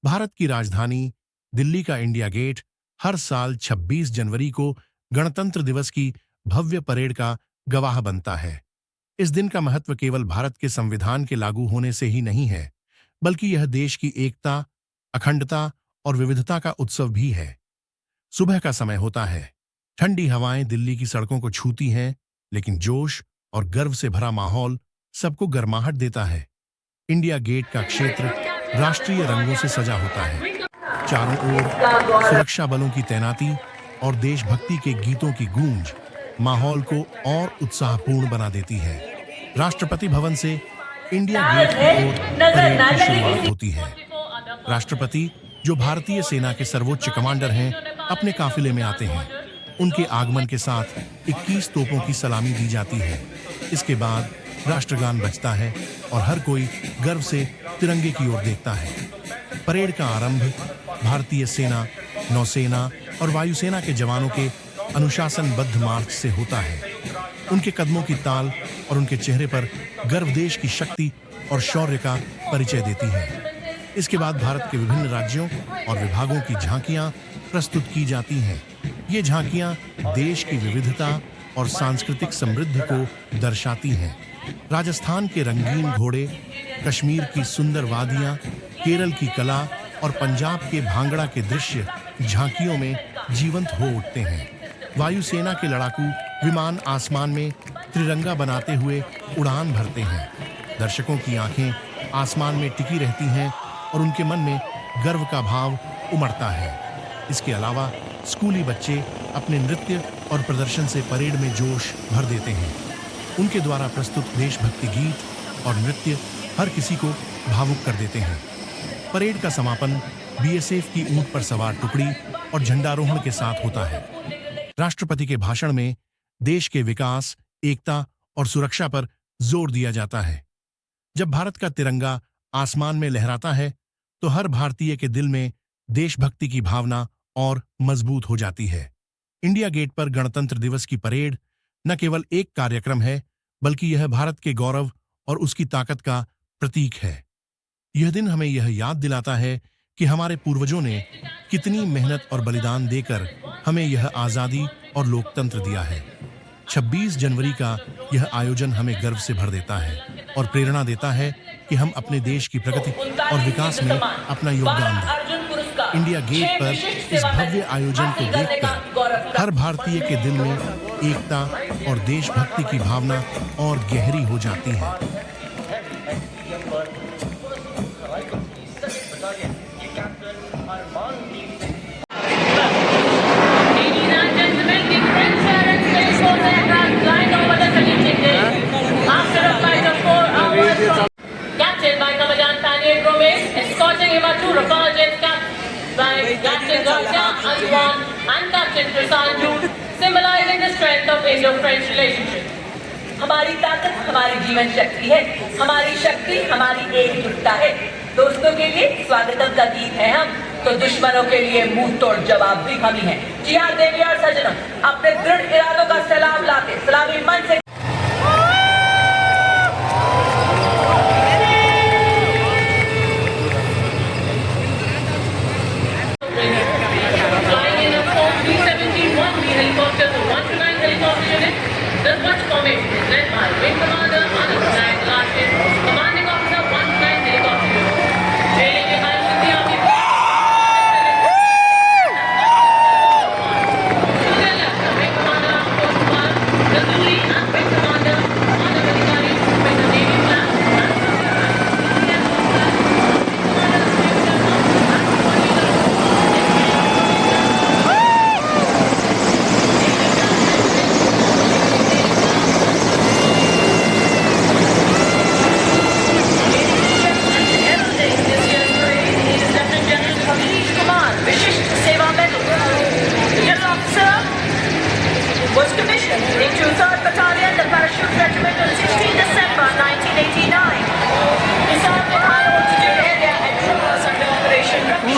भारत की राजधानी दिल्ली का इंडिया गेट हर साल 26 जनवरी को गणतंत्र दिवस की भव्य परेड का गवाह बनता है। इस दिन का महत्व केवल भारत के संविधान के लागू होने से ही नहीं है, बल्कि यह देश की एकता, अखंडता और विविधता का उत्सव भी है। सुबह का समय होता है, ठंडी हवाएं दिल्ली की सड़कों को छूती हैं, लेकिन जोश और गर्व से भरा माहौल सबको गर्माहट देता है। इंडिया गेट का क्षेत्र राष्ट्रीय रंगों से सजा होता है। चारों ओर सुरक्षा बलों की तैनाती और देशभक्ति के गीतों की गूंज माहौल को और उत्साहपूर्ण बना देती है। राष्ट्रपति भवन से इंडिया गेट की ओर परेड की शुरुआत होती है। राष्ट्रपति, जो भारतीय सेना के सर्वोच्च कमांडर हैं, अपने काफिले में आते हैं। उनके आगमन के साथ 21 तोपों की सलामी दी जाती है। इसके बाद राष्ट्रगान बजता है और हर कोई गर्व से तिरंगे की ओर देखता है। परेड का आरंभ भारतीय सेना, नौसेना और वायुसेना के जवानों के अनुशासनबद्ध मार्च से होता है। उनके कदमों की ताल और उनके चेहरे पर गर्व देश की शक्ति और शौर्य का परिचय देती है। इसके बाद भारत के विभिन्न राज्यों और विभागों की झांकियां प्रस्तुत की जाती हैं। ये झांकियां देश की विविधता और सांस्कृतिक समृद्धि को दर्शाती हैं। राजस्थान के रंगीन घोड़े, कश्मीर की सुंदर वादियां, केरल की कला और पंजाब के भांगड़ा के दृश्य झांकियों में जीवंत हो उठते हैं। वायुसेना के लड़ाकू विमान आसमान में त्रिरंगा बनाते हुए उड़ान भरते हैं। दर्शकों की आंखें आसमान में टिकी रहती हैं और उनके मन में गर्व का भाव उमड़ता है। इसके अलावा स्कूली बच्चे अपने नृत्य और प्रदर्शन से परेड में जोश भर देते हैं। उनके द्वारा प्रस्तुत देशभक्ति गीत और नृत्य हर किसी को भावुक कर देते हैं। परेड का समापन बीएसएफ की ऊंट पर सवार टुकड़ी और झंडारोहण के साथ होता है। राष्ट्रपति के भाषण में देश के विकास, एकता और सुरक्षा पर जोर दिया जाता है। जब भारत का तिरंगा आसमान में लहराता है, तो हर भारतीय के दिल में देशभक्ति की भावना और मजबूत हो जाती है। इंडिया गेट पर गणतंत्र दिवस की परेड न केवल एक कार्यक्रम है, बल्कि यह भारत के गौरव और उसकी ताकत का प्रतीक है। यह दिन हमें यह याद दिलाता है कि हमारे पूर्वजों ने कितनी मेहनत और बलिदान देकर हमें यह आज़ादी और लोकतंत्र दिया है। 26 जनवरी का यह आयोजन हमें गर्व से भर देता है और प्रेरणा देता है कि हम अपने देश की प्रगति और विकास में अपना योगदान दें। इंडिया गेट पर इस भव्य आयोजन को देखकर हर भारतीय के दिल में एकता और देशभक्ति की भावना और गहरी हो जाती है। Escorting him to Rafale by Captain Garcia Antoine and Captain Crisanju, symbolizing the strength of Indo-French relationship. हमारी ताकत हमारी जीवन शक्ति है, हमारी शक्ति हमारी एकजुटता है। दोस्तों के लिए स्वागतम का गीत है हम, तो दुश्मनों के लिए मुंह तोड़ जवाब भी हम ही हैं। जी हाँ देवी और सज्जनों, अपने दृढ़ इरादों का सलाम लाते सलामी मन से was commissioned into 3rd Battalion, the Parachute Regiment on 16 December 1989. He served in high altitude area and troops under Operation Raksha.